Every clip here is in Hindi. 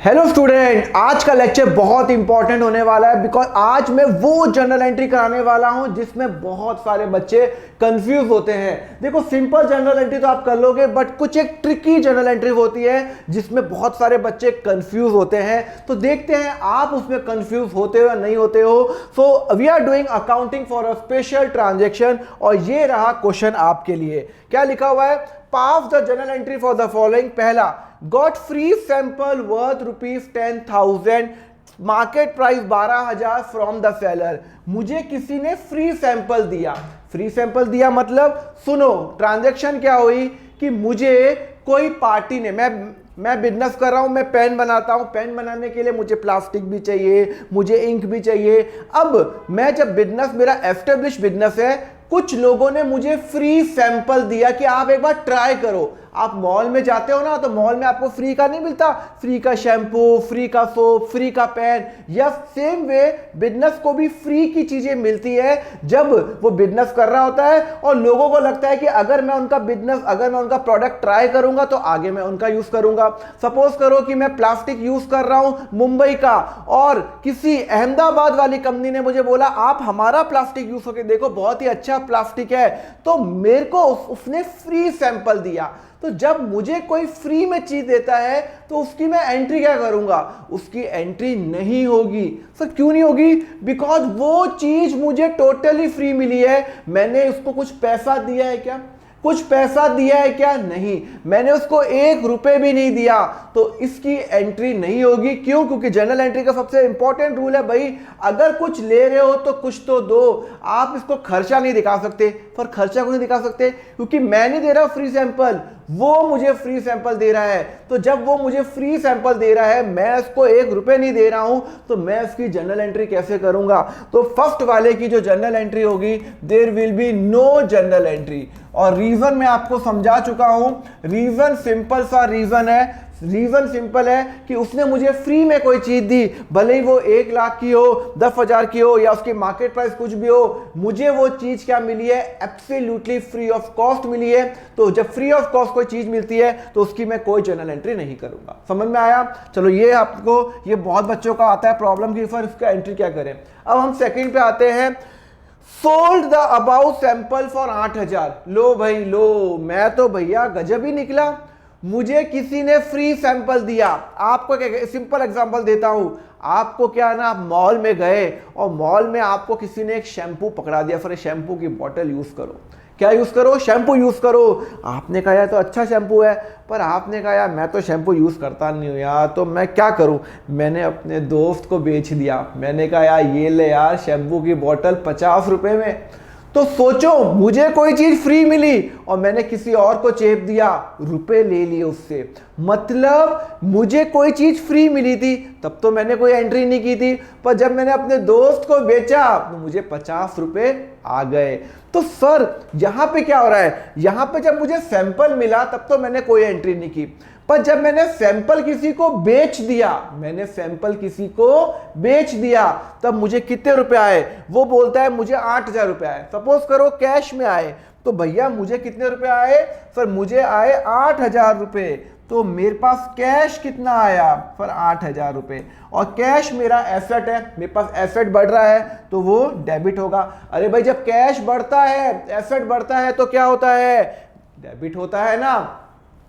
हेलो स्टूडेंट, आज का लेक्चर बहुत इंपॉर्टेंट होने वाला है बिकॉज आज मैं वो जर्नल एंट्री कराने वाला हूं जिसमें बहुत सारे बच्चे कंफ्यूज होते हैं। देखो, सिंपल जर्नल एंट्री तो आप कर लोगे, बट कुछ एक ट्रिकी जर्नल एंट्री होती है जिसमें बहुत सारे बच्चे कंफ्यूज होते हैं। तो देखते हैं आप उसमें कंफ्यूज होते हो या नहीं होते हो। So we are doing accounting for a special transaction और ये रहा क्वेश्चन आपके लिए। क्या लिखा हुआ है? Pass the journal entry for the following. पहला, got free sample worth rupees 10,000, market price 12,000 from the seller. मुझे किसी ने फ्री सैंपल दिया। फ्री सैंपल दिया मतलब सुनो, ट्रांजैक्शन क्या हुई कि मुझे कोई पार्टी ने, मैं बिजनेस कर रहा हूं, मैं पेन बनाता हूं, पेन बनाने के लिए मुझे प्लास्टिक भी चाहिए, मुझे इंक भी चाहिए। अब मैं जब बिजनेस, मेरा एस्टेब्लिश बिजनेस है, कुछ लोगों ने मुझे फ्री सैंपल दिया कि आप एक बार ट्राई करो। आप मॉल में जाते हो ना, तो मॉल में आपको फ्री का नहीं मिलता, फ्री का शैम्पू, फ्री का सोप, फ्री का पेन। या सेम वे बिजनेस को भी फ्री की चीजें मिलती है जब वो बिजनेस कर रहा होता है और लोगों को लगता है कि अगर मैं उनका बिजनेस, अगर मैं उनका प्रोडक्ट ट्राई करूंगा तो आगे मैं उनका यूज करूंगा। सपोज करो कि मैं प्लास्टिक यूज कर रहा हूं मुंबई का और किसी अहमदाबाद वाली कंपनी ने मुझे बोला आप हमारा प्लास्टिक यूज करके देखो, बहुत ही अच्छा प्लास्टिक है। तो मेरे को उसने फ्री सैंपल दिया। तो जब मुझे कोई फ्री में चीज देता है तो उसकी मैं एंट्री क्या करूंगा? उसकी एंट्री नहीं होगी। सर क्यों नहीं होगी? बिकॉज वो चीज मुझे टोटली फ्री मिली है। मैंने उसको कुछ पैसा दिया है क्या? कुछ पैसा दिया है क्या? नहीं, मैंने उसको 1 रुपए भी नहीं दिया, तो इसकी एंट्री नहीं होगी। क्यों? क्योंकि जर्नल एंट्री का सबसे इंपॉर्टेंट रूल है भाई, अगर कुछ ले रहे हो तो कुछ तो दो। आप इसको खर्चा नहीं दिखा सकते। पर खर्चा क्यों नहीं दिखा सकते? क्योंकि मैं नहीं दे रहा फ्री सैंपल, वो मुझे फ्री सैंपल दे रहा है। तो जब वो मुझे फ्री सैंपल दे रहा है, मैं उसको 1 रुपए नहीं दे रहा हूं, तो मैं उसकी जर्नल एंट्री कैसे करूंगा? तो फर्स्ट वाले की जो जर्नल एंट्री होगी, there will be no journal entry. और रीजन मैं आपको समझा चुका हूं। रीजन सिंपल सा रीजन है। रीजन सिंपल है कि उसने मुझे फ्री में कोई चीज दी, भले ही वो 1 लाख की हो, 10,000 की हो या उसकी मार्केट प्राइस कुछ भी हो, मुझे वो चीज क्या मिली है? एब्सोल्युटली फ्री ऑफ कॉस्ट मिली है। तो जब फ्री ऑफ कॉस्ट कोई चीज मिलती है तो उसकी मैं कोई जर्नल एंट्री नहीं करूंगा। समझ में आया? चलो, ये आपको, ये बहुत बच्चों का आता है प्रॉब्लम की फिर इसका एंट्री क्या करें। अब हम सेकंड पे आते हैं। Sold the about sample for 8,000। लो भाई लो, मैं तो भैया गजब ही निकला। मुझे किसी ने फ्री सैंपल दिया। आपको सिंपल एग्जांपल देता हूं। आपको क्या है ना, आप मॉल में गए और मॉल में आपको किसी ने एक शैम्पू पकड़ा दिया, फिर शैम्पू की बोतल यूज करो। क्या यूज करो? शैम्पू यूज करो। आपने कहा यार तो अच्छा शैम्पू है, पर आपने कहा यार मैं तो शैम्पू यूज करता नहीं हूँ यार, तो मैं क्या करूँ? मैंने अपने दोस्त को बेच दिया। मैंने कहा यार ये ले यार शैम्पू की बोतल 50 रुपए में। तो सोचो, मुझे कोई चीज फ्री मिली और मैंने किसी और को चेप दिया, रुपए ले लिए उससे। मतलब मुझे कोई चीज फ्री मिली थी, तब तो मैंने कोई एंट्री नहीं की थी, पर जब मैंने अपने दोस्त को बेचा तो मुझे 50 रुपए आ गए। तो सर यहां पे क्या हो रहा है? यहां पे जब मुझे सैंपल मिला तब तो मैंने कोई एंट्री नहीं की, पर जब मैंने सैंपल किसी को बेच दिया, मैंने सैंपल किसी को बेच दिया, तब मुझे कितने रुपए आए? वो बोलता है मुझे 8,000 रुपए आए। सपोज करो कैश में आए, तो भैया मुझे कितने रुपए आए? सर मुझे आए 8,000 रुपए। तो मेरे पास कैश कितना आया? फिर 8,000 रुपए। और कैश मेरा एसेट है, मेरे पास एसेट बढ़ रहा है तो वो डेबिट होगा। अरे भाई, जब कैश बढ़ता है, एसेट बढ़ता है तो क्या होता है? डेबिट होता है ना।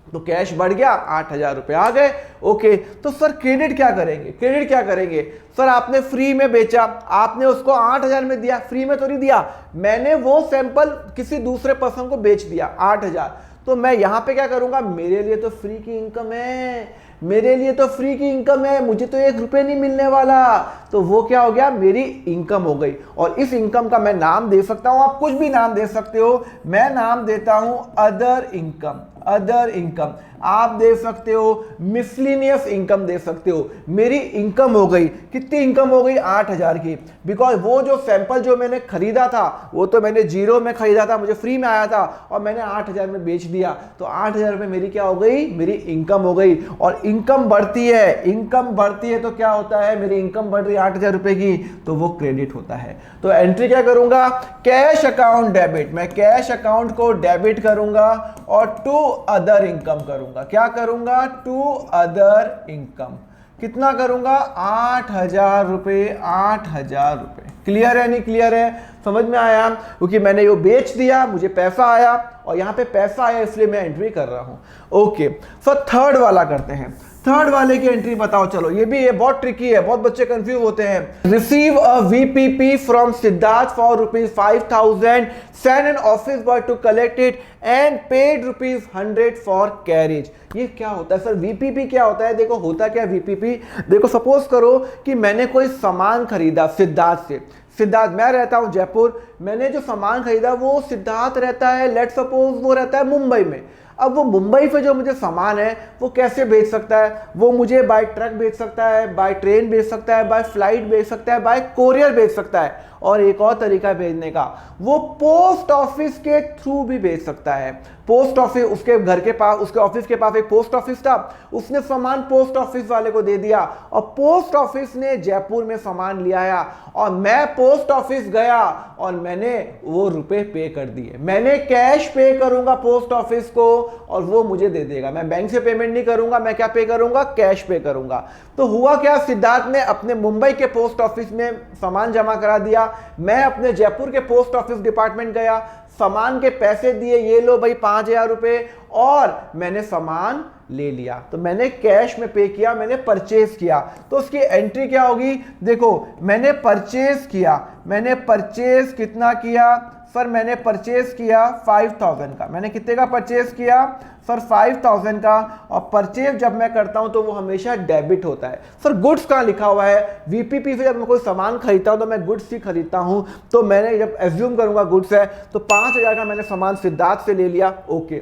तो कैश बढ़ गया, 8,000 रुपए आ गए। ओके, तो सर क्रेडिट क्या करेंगे? क्रेडिट क्या करेंगे? सर आपने फ्री में बेचा, आपने उसको 8,000 में दिया, फ्री में तो नहीं दिया। मैंने वो सैंपल किसी दूसरे पर्सन को बेच दिया 8,000। तो मैं यहां पे क्या करूंगा? मेरे लिए तो फ्री की इनकम है, मेरे लिए तो फ्री की इनकम है, मुझे तो 1 रुपए नहीं मिलने वाला। तो वो क्या हो गया? मेरी इनकम हो गई। और इस इनकम का मैं नाम दे सकता हूं, आप कुछ भी नाम दे सकते हो। मैं नाम देता हूं अदर इनकम। अदर इनकम आप दे सकते हो, मिसलिनियस इनकम दे सकते हो। मेरी इनकम हो गई, कितनी इनकम हो गई? 8,000 की। बिकॉज वो जो सैंपल जो मैंने खरीदा था वो तो मैंने 0 में खरीदा था, मुझे फ्री में आया था, और मैंने 8,000 में बेच दिया। तो 8,000 रुपए मेरी क्या हो गई? मेरी इनकम हो गई। और इनकम बढ़ती है, इनकम बढ़ती है तो क्या होता है? मेरी इनकम बढ़ रही है 8,000 रुपए की, तो वो क्रेडिट होता है। तो एंट्री क्या करूंगा? Cash account debit. मैं कैश अकाउंट को डेबिट करूंगा और टू अदर इनकम करूंगा। क्या करूंगा? To other income. कितना करूंगा 8,000 रुपये, 8,000 रुपये। क्लियर है नहीं क्लियर है, समझ में आया? क्योंकि मैंने ये बेच दिया, मुझे पैसा आया और यहाँ पे पैसा आया इसलिए मैं एंट्री कर रहा हूँ। ओके, सर थर्ड वाला करते हैं। थर्ड वाले की एंट्री बताओ। चलो ये भी ये बहुत ट्रिकी है, बहुत बच्चे कंफ्यूज होते हैं। Receive a VPP from Siddharth for ₹5,000, send an office boy to collect it and paid ₹100 for carriage. ये क्या होता है सर? वीपीपी क्या होता है? देखो होता क्या वीपीपी, देखो सपोज करो कि मैंने कोई सामान खरीदा सिद्धार्थ से। सिद्धार्थ, मैं रहता हूं जयपुर, मैंने जो सामान खरीदा वो सिद्धार्थ रहता है, लेट सपोज वो रहता है मुंबई में। अब वो मुंबई पे जो मुझे सामान है वो कैसे भेज सकता है? वो मुझे बाय ट्रक भेज सकता है, बाय ट्रेन भेज सकता है, बाय फ्लाइट भेज सकता है, बाय कोरियर भेज सकता है, और एक और तरीका भेजने का, वो पोस्ट ऑफिस के थ्रू भी भेज सकता है। पोस्ट ऑफिस, उसके घर के पास, उसके ऑफिस के पास एक पोस्ट ऑफिस था, उसने सामान पोस्ट ऑफिस वाले को दे दिया और पोस्ट ऑफिस ने जयपुर में सामान ले आया और मैं पोस्ट ऑफिस गया और मैंने वो रुपए पे कर दिए। मैंने कैश पे करूंगा पोस्ट ऑफिस को और वो मुझे दे देगा। मैं बैंक से पेमेंट नहीं करूंगा, मैं क्या पे करूंगा? कैश पे करूंगा। तो हुआ क्या, सिद्धार्थ ने अपने मुंबई के पोस्ट ऑफिस में सामान जमा करा दिया, मैं अपने जयपुर के पोस्ट ऑफिस डिपार्टमेंट गया, सामान के पैसे दिए, ये लो भाई 5,000 रुपए, और मैंने सामान ले लिया। तो मैंने कैश में पे किया, मैंने परचेज किया। तो उसकी एंट्री क्या होगी? देखो मैंने परचेज किया, मैंने परचेज कितना किया सर? मैंने परचेज किया 5,000 का। मैंने कितने का परचेज किया सर? 5,000 का। और परचेज जब मैं करता हूं तो वो हमेशा डेबिट होता है। सर गुड्स कहाँ लिखा हुआ है? वीपीपी से जब मैं कोई सामान खरीदता हूं तो मैं गुड्स ही खरीदता हूं, तो मैंने जब एज्यूम करूंगा गुड्स है तो 5,000 का मैंने सामान सिद्धार्थ से ले लिया। ओके,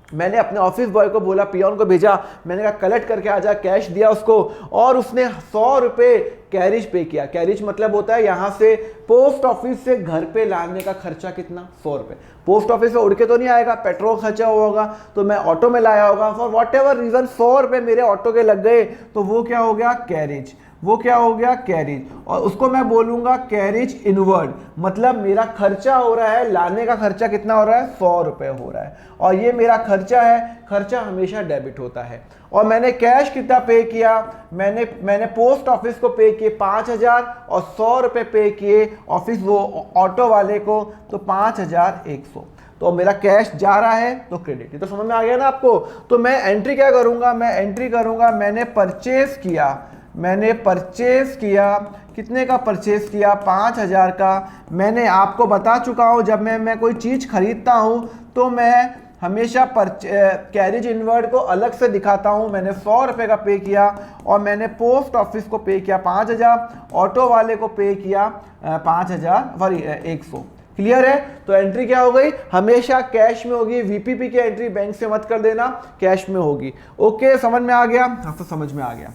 मैंने अपने ऑफिस बॉय को बोला, पियोन को भेजा, मैंने कहा कलेक्ट करके आ जा, कैश दिया उसको और उसने 100 रुपये कैरिज पे किया। कैरिज मतलब होता है यहाँ से पोस्ट ऑफिस से घर पे लाने का खर्चा कितना? 100 रुपये। पोस्ट ऑफिस से उड़ के तो नहीं आएगा, पेट्रोल खर्चा होगा, तो मैं ऑटो में लाया होगा, फॉर वॉट एवर रीजन 100 रुपये मेरे ऑटो के लग गए, तो वो क्या हो गया? कैरिज। वो क्या हो गया? कैरिज। और उसको मैं बोलूंगा कैरिज इनवर्ड, मतलब मेरा खर्चा हो रहा है, लाने का खर्चा कितना हो रहा है? 100 रुपये हो रहा है, और ये मेरा खर्चा है। खर्चा हमेशा डेबिट होता है। और मैंने कैश कितना पे किया? मैंने पोस्ट ऑफिस को पे किए 5,000 और 100 रुपये पे किए ऑफिस वो ऑटो वाले को, तो 5,100। तो मेरा कैश जा रहा है तो क्रेडिट। तो समझ में आ गया ना आपको? तो मैं एंट्री क्या करूंगा? मैं एंट्री करूंगा मैंने परचेज किया, मैंने परचेज किया, कितने का परचेज किया? 5,000 का। मैंने आपको बता चुका हूं जब मैं कोई चीज़ खरीदता हूं तो मैं हमेशा कैरिज इनवर्ड को अलग से दिखाता हूं। मैंने 100 रुपये का पे किया और मैंने पोस्ट ऑफिस को पे किया 5,000, ऑटो वाले को पे किया 100। क्लियर है? तो एंट्री क्या हो गई? हमेशा कैश में होगी। वीपीपी की एंट्री बैंक से मत कर देना, कैश में होगी। ओके, समझ में आ गया? हाँ, तो समझ में आ गया।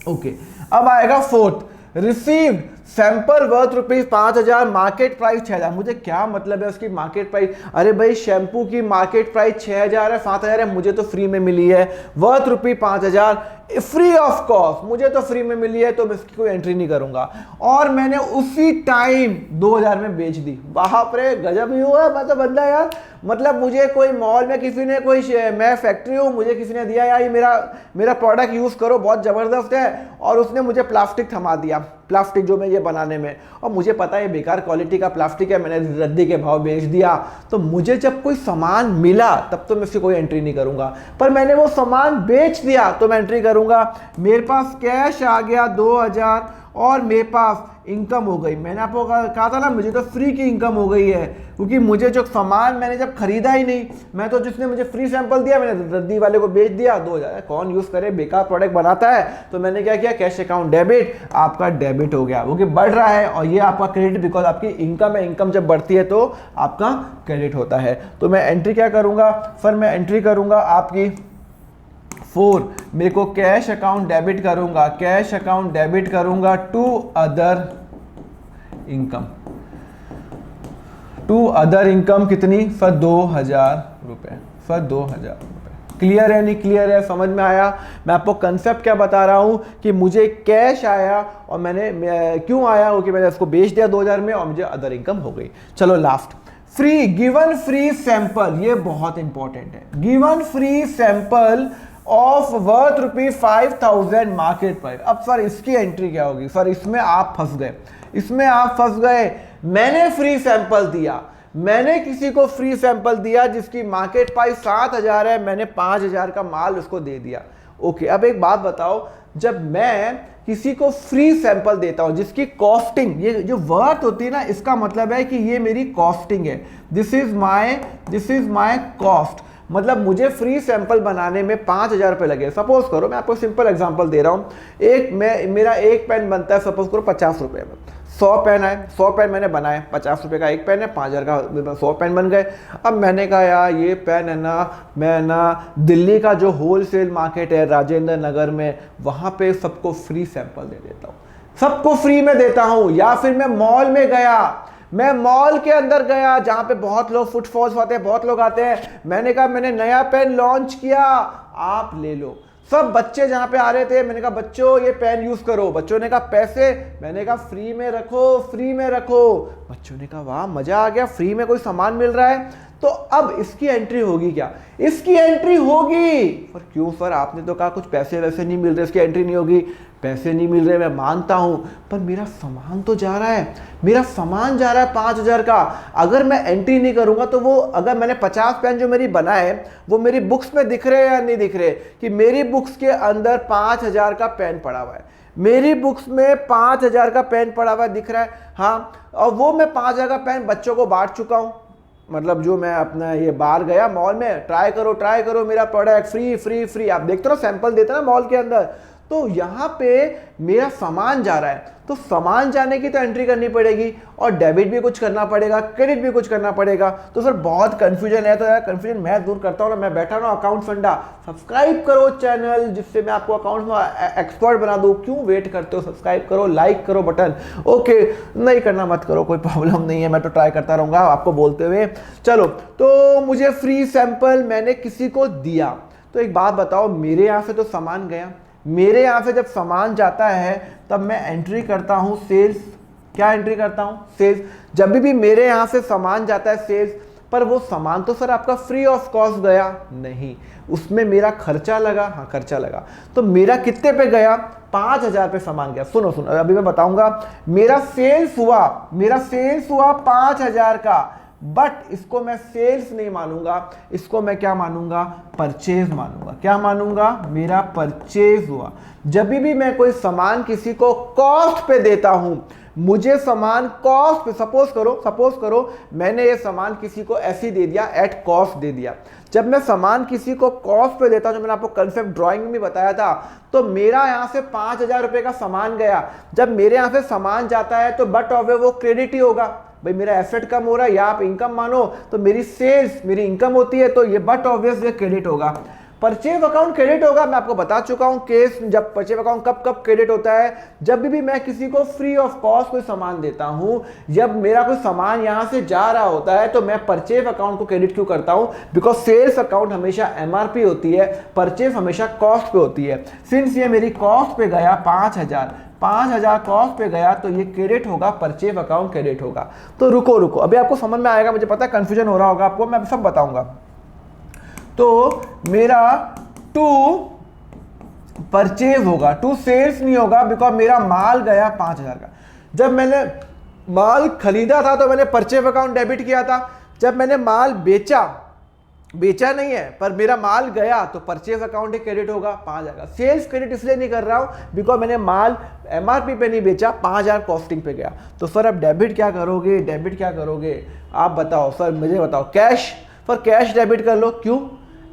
ओके, अब आएगा fourth, received sample worth ₹5,000, market price 6,000। मुझे क्या मतलब है उसकी मार्केट प्राइस? अरे भाई शैम्पू की मार्केट प्राइस 6,000 है, 7,000 है, मुझे तो फ्री में मिली है। वर्थ ₹5,000, फ्री ऑफ कॉस्ट, मुझे तो फ्री में मिली है, तो मैं इसकी कोई एंट्री नहीं करूंगा। और मैंने उसी टाइम 2,000 में बेच दी। बाप रे, गजब ही हुआ मैं तो बंदा यार। मतलब मुझे कोई मॉल में किसी ने मैं फैक्ट्री हूँ, मुझे किसी ने दिया यार ये मेरा प्रोडक्ट यूज करो, बहुत जबरदस्त है, और उसने मुझे प्लास्टिक थमा दिया, प्लास्टिक जो मैं ये बनाने में, और मुझे पता है बेकार क्वालिटी का प्लास्टिक है, मैंने रद्दी के भाव बेच दिया। तो मुझे जब कोई सामान मिला तब तो मैं इसकी कोई एंट्री नहीं करूंगा, पर मैंने वो सामान बेच दिया तो मैं एंट्री करूंगा। मेरे पास कैश आ गया 2,000 और मेरे पास इनकम हो गई। मैंने आपको कहा था ना, मुझे तो फ्री की इनकम हो गई है, क्योंकि मुझे जो सामान मैंने जब खरीदा ही नहीं, मैं तो जिसने मुझे फ्री सैंपल दिया मैंने रद्दी वाले को बेच दिया। 2,000 कौन यूज करे, बेकार प्रोडक्ट बनाता है। तो मैंने क्या किया, कैश अकाउंट डेबिट, आपका डेबिट हो गया, क्योंकि बढ़ रहा है, और ये आपका क्रेडिट, बिकॉज आपकी इनकम है, इनकम जब बढ़ती है तो आपका क्रेडिट होता है। तो मैं एंट्री क्या करूंगा सर? मैं एंट्री करूंगा आपकी 4, मेरे को कैश अकाउंट डेबिट करूंगा, कैश अकाउंट डेबिट करूंगा to other income, to other income कितनी सर? 2,000 रुपये, सर 2,000 रुपये। क्लियर है नहीं क्लियर है? समझ में आया? मैं आपको कंसेप्ट क्या बता रहा हूं कि मुझे कैश आया और मैंने क्यों आया, क्योंकि मैंने उसको बेच दिया 2,000 में और मुझे अदर इनकम हो गई। चलो last, free, given free sample, ये बहुत इंपॉर्टेंट है। Given free sample of worth ₹5,000 market price. अब सर इसकी एंट्री क्या होगी? सर इसमें आप फंस गए, इसमें आप फंस गए। मैंने फ्री सैंपल दिया, मैंने किसी को फ्री सैंपल दिया जिसकी मार्केट प्राइस 7,000 है, मैंने 5,000 का माल उसको दे दिया। ओके, अब एक बात बताओ, जब मैं किसी को फ्री सैंपल देता हूं जिसकी कॉस्टिंग, ये जो वर्थ होती है ना, इसका मतलब है कि ये मेरी कॉस्टिंग है, दिस इज माई कॉस्ट। मतलब मुझे फ्री सैंपल बनाने में 5,000 रुपये लगे। सपोज करो, मैं आपको सिंपल एग्जांपल दे रहा हूँ, मेरा एक पेन बनता है सपोज करो 50 रुपये में। 100 पेन आए, 100 पेन मैंने बनाए, 50 रुपये का एक पेन है, 5,000 का 100 पेन बन गए। अब मैंने कहा यार ये पेन है ना, मैं ना दिल्ली का जो होलसेल मार्केट है राजेंद्र नगर में, वहाँ पे सबको फ्री सैंपल दे देता हूँ, सबको फ्री में देता हूँ। या फिर मैं मॉल में गया, मैं मॉल के अंदर गया जहां पे बहुत लोग फुटफॉल्स आते हैं, बहुत लोग आते हैं, मैंने कहा मैंने नया पेन लॉन्च किया, आप ले लो। सब बच्चे जहां पे आ रहे थे, मैंने कहा बच्चों ये पेन यूज करो। बच्चों ने कहा पैसे, मैंने कहा फ्री में रखो, फ्री में रखो। बच्चों ने कहा वाह मजा आ गया, फ्री में कोई सामान मिल रहा है। तो अब इसकी एंट्री होगी क्या? इसकी एंट्री होगी। पर क्यों सर, आपने तो कहा कुछ पैसे वैसे नहीं मिल रहे, इसकी एंट्री नहीं होगी। पैसे नहीं मिल रहे मैं मानता हूं, पर मेरा सामान तो जा रहा है, मेरा सामान जा रहा है 5,000 का। अगर मैं एंट्री नहीं करूंगा तो वो, अगर मैंने 50 पेन जो मेरी बनाए वो मेरी बुक्स में दिख रहे हैं या नहीं दिख रहे, कि मेरी बुक्स के अंदर 5,000 का पेन पड़ा हुआ है, मेरी बुक्स में 5,000 का पेन पड़ा हुआ दिख रहा है। हाँ, और वो मैं 5,000 का पेन बच्चों को बांट चुका हूं। मतलब जो मैं अपना ये बाहर गया मॉल में, ट्राई करो मेरा प्रोडक्ट, फ्री फ्री फ्री, आप देखते हो सैंपल देते ना मॉल के अंदर। तो यहाँ पे मेरा सामान जा रहा है, तो सामान जाने की तो एंट्री करनी पड़ेगी, और डेबिट भी कुछ करना पड़ेगा, क्रेडिट भी कुछ करना पड़ेगा। तो सर बहुत कंफ्यूजन है, तो यार कंफ्यूजन मैं दूर करता हूँ ना, मैं बैठा हूँ अकाउंट फंडा। सब्सक्राइब करो चैनल, जिससे मैं आपको अकाउंट में एक्सपर्ट बना दूँ। क्यों वेट करते हो? सब्सक्राइब करो, लाइक करो बटन। ओके, नहीं करना मत करो, कोई प्रॉब्लम नहीं है, मैं तो ट्राई करता रहूँगा आपको बोलते हुए। चलो, तो मुझे फ्री सैंपल मैंने किसी को दिया। तो एक बात बताओ, मेरे यहाँ से तो सामान गया, मेरे यहाँ से जब सामान जाता है तब मैं एंट्री करता हूँ सेल्स। क्या एंट्री करता हूँ? सेल्स। जब भी मेरे यहाँ से सामान जाता है सेल्स, पर वो सामान तो सर आपका फ्री ऑफ कॉस्ट गया नहीं, उसमें मेरा खर्चा लगा। हाँ, खर्चा लगा। तो मेरा कितने पे गया? 5,000 पे सामान गया। सुनो अभी मैं बताऊंगा। मेरा सेल्स हुआ 5,000 का, बट इसको मैं सेल्स नहीं मानूंगा, इसको मैं क्या मानूंगा? परचेज मानूंगा। क्या मानूंगा? मेरा परचेज हुआ। जब भी मैं कोई सामान किसी को कॉस्ट पे देता हूं, मुझे सामान कॉस्ट पे, सपोज करो मैंने ये सामान किसी को ऐसे दे दिया, एट कॉस्ट दे दिया। जब मैं सामान किसी को कॉस्ट पे देता हूं, जो मैंने आपको कंसेप्ट ड्राइंग में बताया था, तो मेरा यहां से 5,000 रुपए का सामान गया। जब मेरे यहां से सामान जाता है तो बट ऑफ वो क्रेडिट ही होगा। भाई मेरा एसेट कम हो रहा है, या आप इनकम मानो, तो मेरी सेल्स मेरी इनकम होती है, तो ये बट ऑब्वियस ये क्रेडिट होगा। परचेज अकाउंट क्रेडिट होगा। मैं आपको बता चुका हूं केस, जब परचेज अकाउंट कब क्रेडिट होता है? जब भी मैं किसी को फ्री ऑफ कॉस्ट कोई सामान देता हूं, जब मेरा कोई सामान यहां से जा रहा होता है, तो मैं परचेज अकाउंट को क्रेडिट क्यों करता हूं? बिकॉज सेल्स अकाउंट हमेशा एमआरपी होती है, परचेज हमेशा कॉस्ट पे होती है। सिंस ये मेरी कॉस्ट पे गया 5,000 कॉस्ट पे गया, तो ये क्रेडिट होगा, परचेज अकाउंट क्रेडिट होगा। तो रुको अभी आपको समझ में आएगा, मुझे पता है कंफ्यूजन हो रहा होगा आपको, मैं सब बताऊंगा। तो मेरा टू परचेज होगा, टू सेल्स नहीं होगा, बिकॉज मेरा माल गया 5,000 का। जब मैंने माल खरीदा था तो मैंने परचेज अकाउंट डेबिट किया था। जब मैंने माल बेचा नहीं है पर मेरा माल गया, तो परचेज अकाउंट क्रेडिट होगा 5,000 का। सेल्स क्रेडिट इसलिए नहीं कर रहा हूं बिकॉज मैंने माल एमआरपी पे नहीं बेचा, 5,000 कॉस्टिंग पे गया। तो सर अब डेबिट क्या करोगे? आप बताओ सर, मुझे बताओ। कैश डेबिट कर लो। क्यों?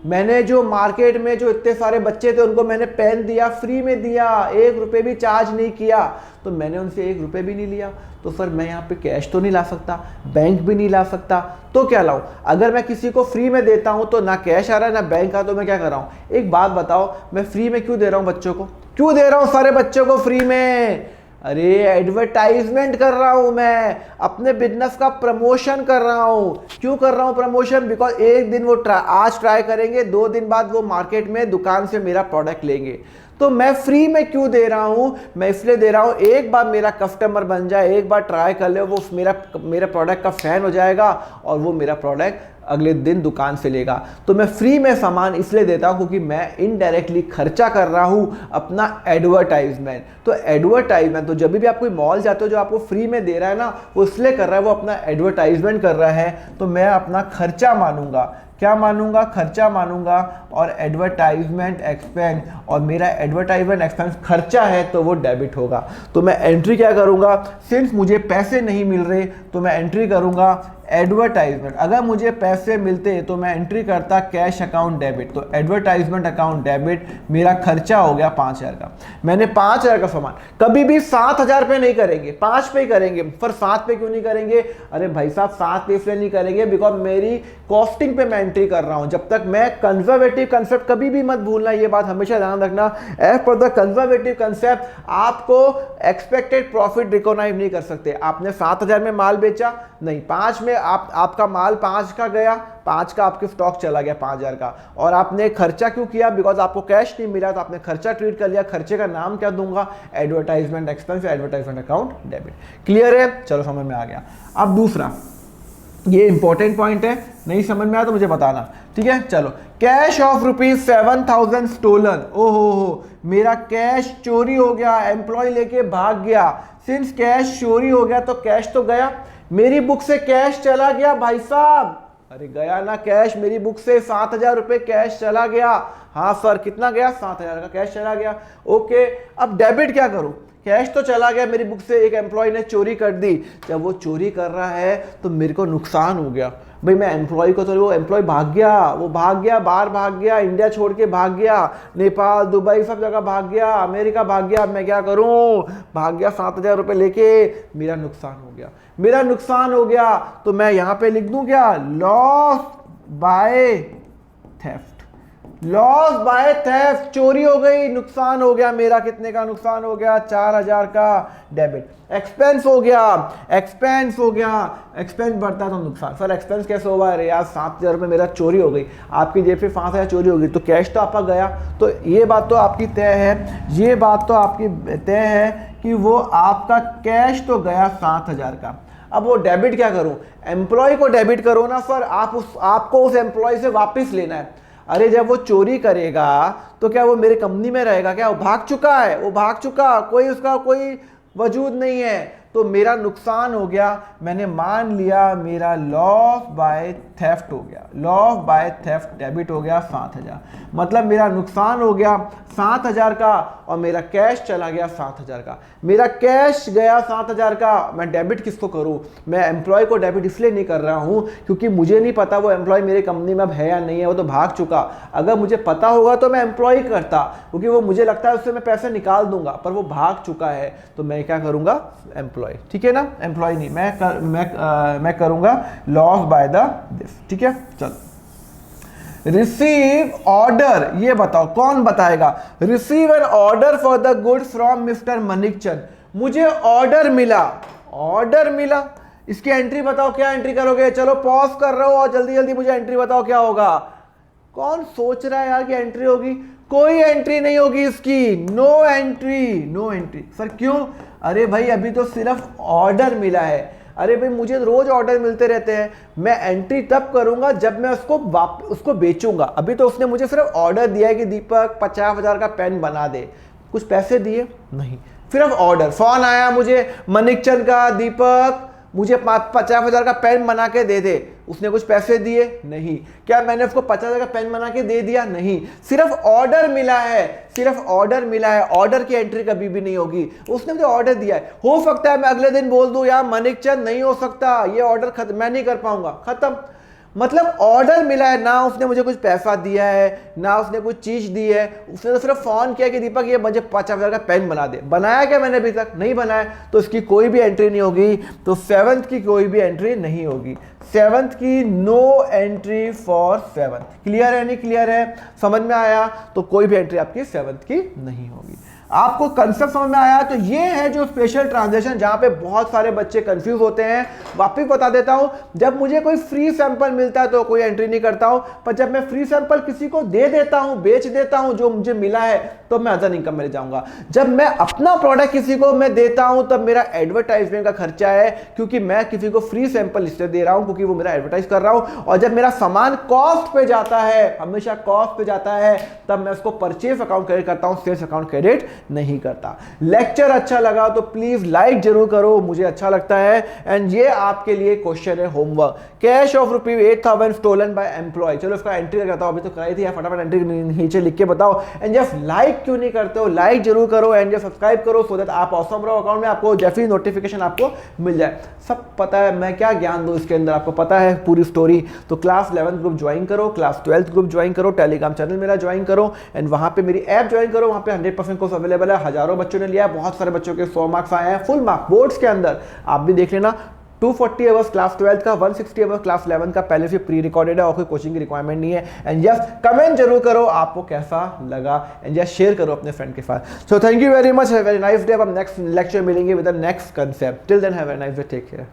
मैंने जो मार्केट में जो इतने सारे बच्चे थे उनको मैंने पेन दिया, फ्री में दिया, 1 रुपये भी चार्ज नहीं किया, तो मैंने उनसे 1 रुपये भी नहीं लिया। तो सर मैं यहाँ पे कैश तो नहीं ला सकता, बैंक भी नहीं ला सकता, तो क्या लाऊं? अगर मैं किसी को फ्री में देता हूं तो ना कैश आ रहा है ना बैंक आ, तो मैं क्या कर रहा हूं? एक बात बताओ, मैं फ्री में क्यों दे रहा हूं बच्चों को? क्यों दे रहा हूं सारे बच्चों को फ्री में? अरे एडवर्टाइजमेंट कर रहा हूं, मैं अपने बिजनेस का प्रमोशन कर रहा हूं। क्यों कर रहा हूं प्रमोशन? बिकॉज एक दिन वो आज ट्राई करेंगे, 2 दिन बाद वो मार्केट में दुकान से मेरा प्रोडक्ट लेंगे। तो मैं फ्री में क्यों दे रहा हूं? मैं इसलिए दे रहा हूं, एक बार मेरा कस्टमर बन जाए, एक बार ट्राई कर ले, वो मेरा प्रोडक्ट का फैन हो जाएगा और वो मेरा प्रोडक्ट अगले दिन दुकान से लेगा। तो मैं फ्री में सामान इसलिए देता हूँ क्योंकि मैं इनडायरेक्टली खर्चा कर रहा हूँ अपना एडवर्टाइजमेंट। तो एडवर्टाइजमेंट, तो जब भी आप कोई मॉल जाते हो जो आपको फ्री में दे रहा है ना, वो इसलिए कर रहा है, वो अपना एडवर्टाइजमेंट कर रहा है। तो मैं अपना खर्चा मानूंगा, क्या मानूंगा? खर्चा मानूंगा। और एडवर्टाइजमेंट एक्सपेंस, और मेरा एडवर्टाइजमेंट एक्सपेंस खर्चा है तो वो डेबिट होगा। तो मैं एंट्री क्या करूंगा? सिंस मुझे पैसे नहीं मिल रहे तो मैं एंट्री करूंगा एडवर्टाइजमेंट। अगर मुझे पैसे मिलते तो मैं एंट्री करता कैश अकाउंट डेबिट। तो एडवर्टाइजमेंट अकाउंट डेबिट, मेरा खर्चा हो गया 5,000 का। मैंने 5,000 का सामान, कभी भी 7,000 पे नहीं करेंगे, 5 पे ही करेंगे। पर 7 पे क्यों नहीं करेंगे? अरे भाई साहब 7 पे इसलिए नहीं करेंगे बिकॉज मेरी कॉस्टिंग पे मैं एंट्री कर रहा हूं। जब तक मैं कंजर्वेटिव कंसेप्ट, कभी भी मत भूलना, ये बात हमेशा ध्यान रखना, as per the conservative concept आपको एक्सपेक्टेड प्रॉफिट रिकॉग्नाइज नहीं कर सकते। आपने 7,000 में माल बेचा, नहीं 5 में आपका माल 5 का गया, 5 का आपके स्टॉक चला गया 5,000 का, और आपने खर्चा क्यों किया? बिकॉज आपको कैश नहीं मिला तो आपने खर्चा ट्रीट कर लिया। खर्चे का नाम क्या दूंगा? एडवर्टाइजमेंट एक्सपेंस या एडवर्टाइजमेंट अकाउंट डेबिट। क्लियर है? चलो समझ में आ गया। अब दूसरा, ये इंपॉर्टेंट पॉइंट है, नहीं समझ में आया तो मुझे बताना, ठीक है? चलो, कैश ऑफ ₹7,000 स्टोलन। ओहो, मेरा कैश चोरी हो गया, एम्प्लॉय लेके भाग गया। सिंस कैश चोरी हो गया तो कैश तो गया, मेरी बुक से कैश चला गया भाई साहब। अरे गया ना कैश, मेरी बुक से 7,000 रुपए कैश चला गया। हाँ सर, कितना गया? 7,000 का कैश चला गया। ओके, अब डेबिट क्या करूं? कैश तो चला गया मेरी बुक से, एक एम्प्लॉय ने चोरी कर दी। जब वो चोरी कर रहा है तो मेरे को नुकसान हो गया। भाई मैं एम्प्लॉय को, तो वो एम्प्लॉय भाग गया, वो भाग गया, बाहर भाग गया, इंडिया छोड़ के भाग गया, नेपाल, दुबई, सब जगह भाग गया, अमेरिका भाग गया। अब मैं क्या करूं? भाग गया 7,000 रुपए लेके, मेरा नुकसान हो गया। मेरा नुकसान हो गया तो मैं यहां पे लिख दूं क्या? Loss by theft. Loss by theft, चोरी हो गई, नुकसान हो गया मेरा। कितने का नुकसान हो गया? 4,000 का डेबिट। एक्सपेंस हो गया, एक्सपेंस हो गया, एक्सपेंस बढ़ता है तो नुकसान। सर एक्सपेंस कैसे होगा? अरे यार 7,000 रुपये मेरा चोरी हो गई, आपकी जेब से 5,000 चोरी हो गई तो कैश तो आपका गया। तो ये बात तो आपकी तय है, ये बात तो आपकी तय है कि वो आपका कैश तो गया 7,000 का। अब वो डेबिट क्या करूं? एम्प्लॉय को डेबिट करो ना सर, आपको उस एम्प्लॉय से वापस लेना है। अरे जब वो चोरी करेगा तो क्या वो मेरे कंपनी में रहेगा क्या? वो भाग चुका है, वो भाग चुका, कोई उसका कोई वजूद नहीं है। तो मेरा नुकसान हो गया, मैंने मान लिया मेरा लॉस बाय थेफ्ट हो गया। लॉस बाय थेफ्ट डेबिट हो गया 7,000, मतलब मेरा नुकसान हो गया 7,000 का और मेरा कैश चला गया 7,000 का। मेरा कैश गया 7,000 का, मैं डेबिट किसको करूं? मैं एम्प्लॉय को डेबिट इसलिए नहीं कर रहा हूं क्योंकि मुझे नहीं पता वो एम्प्लॉय मेरे कंपनी में अब है या नहीं है, वो तो भाग चुका। अगर मुझे पता होगा तो मैं एम्प्लॉय करता, क्योंकि वो मुझे लगता है उससे मैं पैसे निकाल दूंगा, पर वो भाग चुका है तो मैं क्या करूंगा? एम्प्लॉय। ठीक है ना? एम्प्लॉय नहीं, मैं करूंगा लॉस बाय द दिस। ठीक है, चलो। रिसीव ऑर्डर, ये बताओ कौन बताएगा? Receive an order for the goods from mister Manikchand. मुझे ऑर्डर मिला, ऑर्डर मिला, इसकी एंट्री बताओ, क्या एंट्री करोगे? चलो पॉज कर रहा हो और जल्दी जल्दी मुझे एंट्री बताओ क्या होगा। कौन सोच रहा है यार कि एंट्री होगी? कोई एंट्री नहीं होगी इसकी, no entry, no entry. Sir क्यों? अरे भाई अभी तो सिर्फ ऑर्डर मिला है। अरे भाई मुझे रोज ऑर्डर मिलते रहते हैं, मैं एंट्री तब करूंगा जब मैं उसको बेचूंगा। अभी तो उसने मुझे सिर्फ ऑर्डर दिया है कि दीपक 50,000 का पेन बना दे, कुछ पैसे दिए नहीं, सिर्फ ऑर्डर। फोन आया मुझे मनिकचंद का, दीपक मुझे 50,000 का पेन बना के दे दे, उसने कुछ पैसे दिए नहीं। क्या मैंने उसको 50,000 का पेन बना के दे दिया? नहीं, सिर्फ ऑर्डर मिला है, सिर्फ ऑर्डर मिला है। ऑर्डर की एंट्री कभी भी नहीं होगी, उसने मुझे ऑर्डर दिया है। हो सकता है मैं अगले दिन बोल दूं यार मनिकचंद नहीं हो सकता, ये ऑर्डर मैं नहीं कर पाऊंगा, खत्म। मतलब ऑर्डर मिला है, ना उसने मुझे कुछ पैसा दिया है, ना उसने कुछ चीज दी है, उसने तो सिर्फ फोन किया कि दीपक ये मुझे 50,000 का पेन बना दे। बनाया क्या मैंने? अभी तक नहीं बनाया, तो इसकी कोई भी एंट्री नहीं होगी। तो 7th की कोई भी एंट्री नहीं होगी, 7th की no entry for 7th। Clear है? नहीं क्लियर है? समझ में आया? तो कोई भी एंट्री आपकी 7th की नहीं होगी। आपको कंसेप्ट समझ में आया? तो ये है जो स्पेशल ट्रांजेक्शन जहां पे बहुत सारे बच्चे कंफ्यूज होते हैं। वापिस बता देता हूं, जब मुझे कोई फ्री सैंपल मिलता है तो कोई एंट्री नहीं करता हूं, पर जब मैं फ्री सैंपल किसी को दे देता हूं, बेच देता हूं जो मुझे मिला है, तो मैं अदर इनकम में जाऊंगा। जब मैं अपना प्रोडक्ट किसी को मैं देता हूं तब मेरा एडवर्टाइजमेंट का खर्चा है, क्योंकि मैं किसी को फ्री सैंपल इसलिए दे रहा हूं क्योंकि वो मेरा एडवर्टाइज कर रहा हूं। और जब मेरा सामान कॉस्ट पे जाता है, हमेशा कॉस्ट पे जाता है, तब मैं उसको परचेज अकाउंट क्रेडिट करता हूं, सेल्स अकाउंट क्रेडिट नहीं करता। लेक्चर अच्छा लगा तो प्लीज लाइक जरूर करो, मुझे अच्छा लगता है। एंड ये आपके लिए क्वेश्चन है homework. Cash of ₹8,000 stolen by employ. चलो इसका एंट्री करता हूं, अभी तो कराई थी, फटाफट एंट्री नीचे लिख के बताओ। एंड जस्ट लाइक क्यों नहीं करते हो? लाइक जरूर करो एंड जस्ट सब्सक्राइब करो, सो दैट आप ऑसम ब्रो अकाउंट में आपको जैसे ही नोटिफिकेशन आपको मिल जाए। सब पता है मैं क्या ज्ञान दूं इसके अंदर, आपको पता है पूरी स्टोरी। तो क्लास 11 ग्रुप ज्वाइन करो, क्लास 12 ग्रुप ज्वाइन करो, टेलीग्राम चैनल मेरा ज्वाइन करो, एंड वहां पे मेरी ऐप ज्वाइन करो। वहां पे 100% कोर्स अवेलेबल है, हजारों बच्चों ने लिया है, बहुत सारे बच्चों के 100 मार्क्स आए हैं, फुल मार्क्स बोर्ड्स के अंदर। आप भी देख लेना। 240 आवर्स क्लास 12 का, 160 आवर्स क्लास 11 का पहले से प्री रिकॉर्डेड है और कोई कोचिंग की रिक्वायरमेंट नहीं है। एंड यस कमेंट जरूर करो आपको कैसा लगा, एंड यस शेयर करो अपने फ्रेंड के साथ। So thank you very much, have a very nice day. अब हम नेक्स्ट लेक्चर मिलेंगे with the next concept. Till then have a nice day, take care.